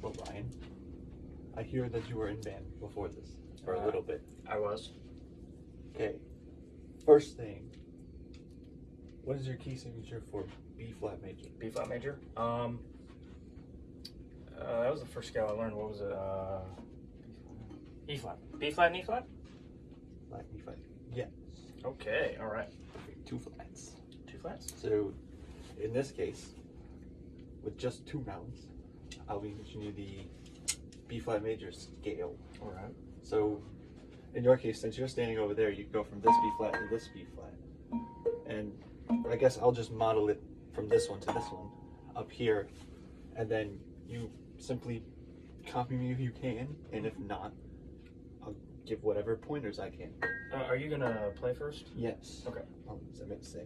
Well, Ryan, I hear that you were in band before this for a little bit. I was. Okay. First thing, what is your key signature for B flat major? B flat major. That was the first scale I learned. What was it? E flat. B flat and E flat. Flat, E flat. Yes. Okay. All right. Okay, 2 flats. 2 flats. So, in this case, with just 2 rounds, I'll be teaching you the B flat major scale. All right. So, in your case, since you're standing over there, you go from this B flat to this B flat. And I guess I'll just model it from this one to this one up here. And then you simply copy me if you can. And if not, I'll give whatever pointers I can. Are you gonna play first? Yes. Okay. Oh, as I meant to say.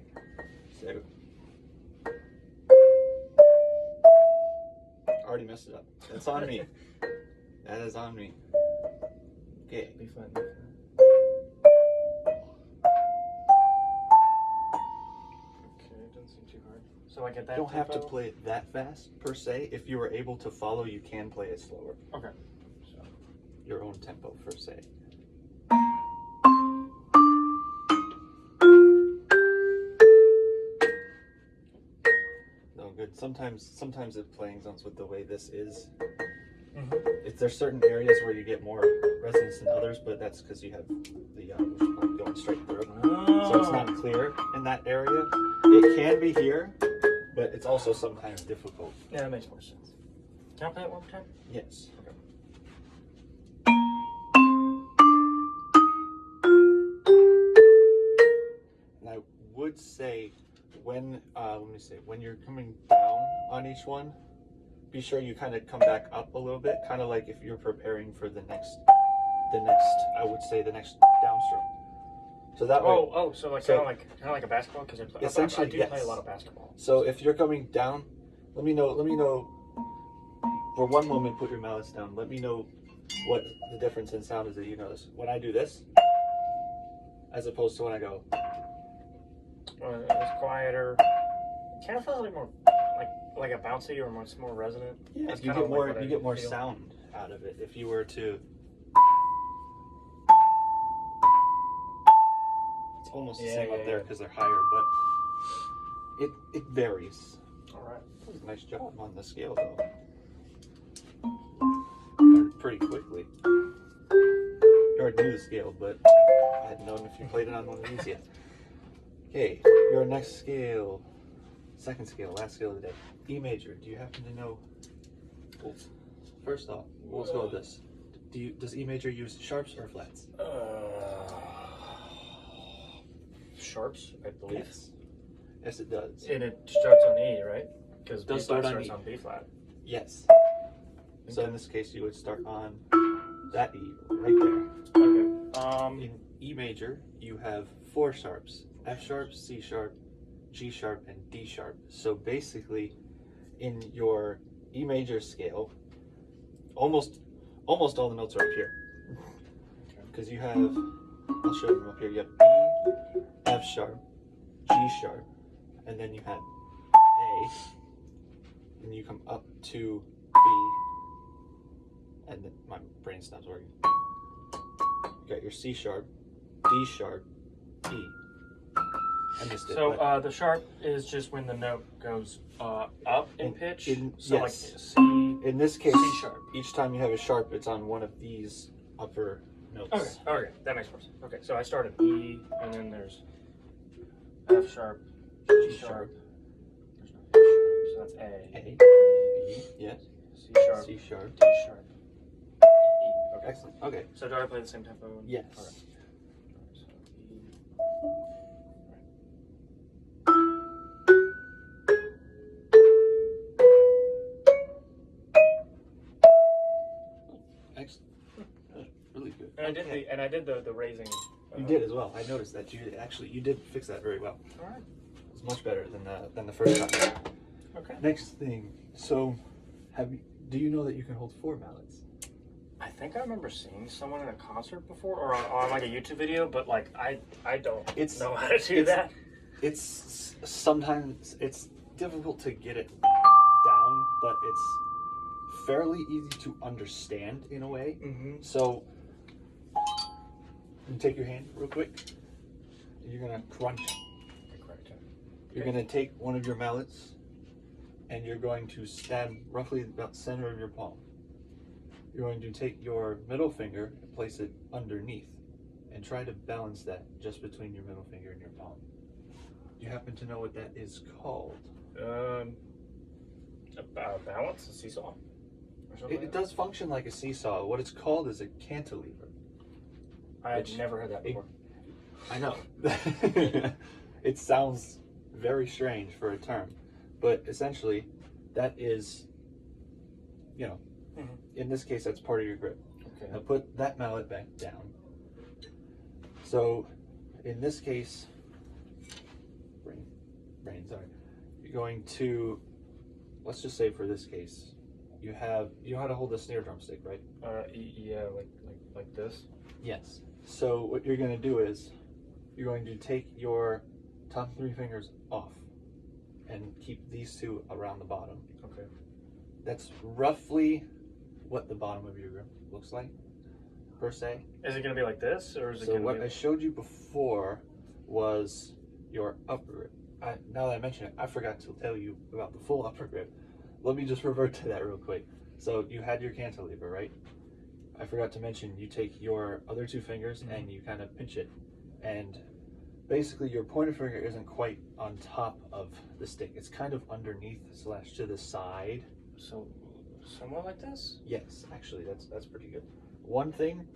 So. Already messed it up. That's on me. That is on me. Okay. B flat. B flat. Okay, it doesn't seem too hard. So I get that. You don't have to tempo? play it that fast per se. If you were able to follow, you can play it slower. Okay. So. Your own tempo per se. No good. Sometimes it playing sounds with the way this is. There's certain areas where you get more resonance than others, but that's because you have the going straight through. Oh. So it's not clear in that area. It can be here, but it's also sometimes difficult. Yeah, that makes more sense. Can I play it one more time? Yes. Okay. And I would say when when you're coming down on each one, be sure you kind of come back up a little bit, kind of like if you're preparing for the next I would say the next downstroke. So that way. So like So- kind of like a basketball, because I Essentially, do yes. play a lot of basketball. So if you're coming down, let me know. For one moment, put your mallets down. Let me know what the difference in sound is that you notice when I do this, as opposed to when I go. It's quieter. Kind of feels like more like a bouncy or more resonant. Yeah, That's you kinda get like more. what I You get more feel. sound out of it if you were to. It's almost the same up there because they're higher, but it varies. All right. Nice job on the scale, though. Learned pretty quickly. You already knew the scale, but I hadn't known if you played it on one of these yet. Okay, your next scale, second scale, last scale of the day. E major. Do you happen to know? Well, first off, let's go with this. Does E major use sharps or flats? Sharps, I believe. Yes. Yes, it does. And it starts on E, right? Because B Does flat start on starts E. on B flat. Yes. Okay. So in this case, you would start on that E right there. Okay. In E major, you have 4 sharps: F sharp, C sharp, G sharp, and D sharp. So basically, in your E major scale, almost all the notes are up here. Because you have, I'll show them up here. You have E, F sharp, G sharp, and then you have A, and you come up to B, and then my brain stops working. You got your C sharp, D sharp, E. I missed it. So but the sharp is just when the note goes up in pitch. yes. Like C. In this case, C sharp. each time you have a sharp, it's on one of these upper notes. Okay, that makes more sense. Okay, so I start at E, and then there's F sharp, G sharp. There's no A sharp, so that's A. A, B, yes, C sharp, C sharp, D sharp, E. Okay. excellent. Okay, So do I play the same tempo? yes. Okay. So E. Excellent. Really good. And I did the raising. You did as well. I noticed that you did fix that very well. All right. It's much better than the first time. Okay. Next thing. So, do you know that you can hold 4 mallets? I think I remember seeing someone in a concert before, or on like a YouTube video, but like I don't know how to do that. Sometimes it's difficult to get it down, but it's fairly easy to understand in a way. Mm-hmm. So you take your hand real quick. You're gonna crunch. You're gonna take one of your mallets and you're going to stab roughly about the center of your palm. You're going to take your middle finger and place it underneath and try to balance that just between your middle finger and your palm. Do you happen to know what that is called? A balance, a seesaw, or something. It does function like a seesaw. What it's called is a cantilever. I've never heard that before. I know. It sounds very strange for a term, but essentially that is, in this case, that's part of your grip. Okay. Now put that mallet back down. So in this case, you're going to, let's just say for this case, you know how to hold a snare drum stick, right? Yeah, like this. Yes. So what you're going to do is you're going to take your top 3 fingers off and keep these 2 around the bottom. Okay. That's roughly what the bottom of your grip looks like, per se. Is it going to be like this, or is it So going to what be I showed you before was your upper grip. Now that I mention it, I forgot to tell you about the full upper grip. Let me just revert to that real quick. So you had your cantilever, right? I forgot to mention you take your other 2 fingers and you kind of pinch it, and basically your pointer finger isn't quite on top of the stick. It's kind of underneath / to the side. So somewhat like this? Yes, actually that's pretty good. One thing,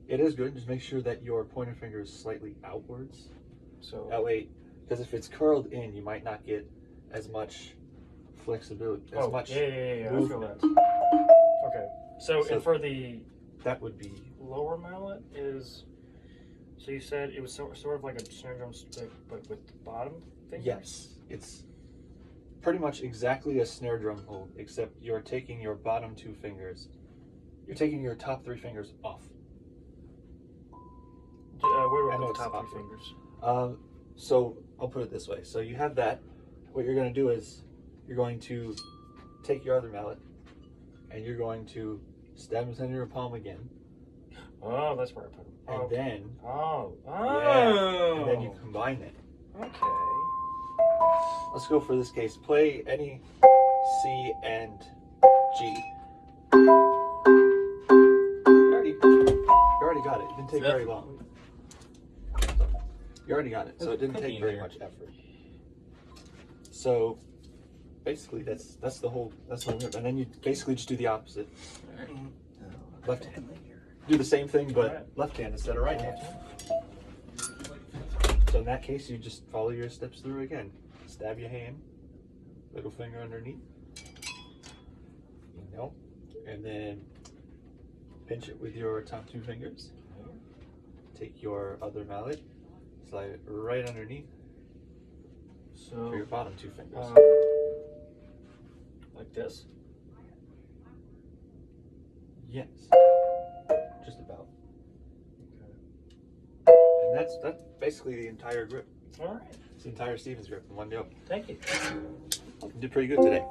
it is good, just make sure that your pointer finger is slightly outwards. So That way, because if it's curled in, you might not get as much flexibility, yeah, I feel that. Okay. So and for the that would be lower mallet is, so you said it was sort of like a snare drum stick, but with the bottom fingers? Yes, it's pretty much exactly a snare drum hold, except you're taking your bottom 2 fingers. You're taking your top 3 fingers off. Where I are know the it's top 3 awkward. fingers? So I'll put it this way. So you have that. What you're going to do is you're going to take your other mallet and you're going to stab the center of your palm again. Oh, that's where I put them. And then, yeah, and then you combine it. Okay. Let's go for this case. Play any C and G. You already got it. It didn't take very long. You already got it, so it didn't take very much effort. So basically, that's the whole grip, and then you basically just do the opposite. Left hand. Do the same thing, but left hand instead of right hand. So in that case, you just follow your steps through again. Stab your hand, middle finger underneath, and then pinch it with your top 2 fingers. Take your other mallet, slide it right underneath for your bottom 2 fingers. Like this? Yes, just about. And that's basically the entire grip. All right. It's the entire Stevens grip in one go. Thank you. You did pretty good today.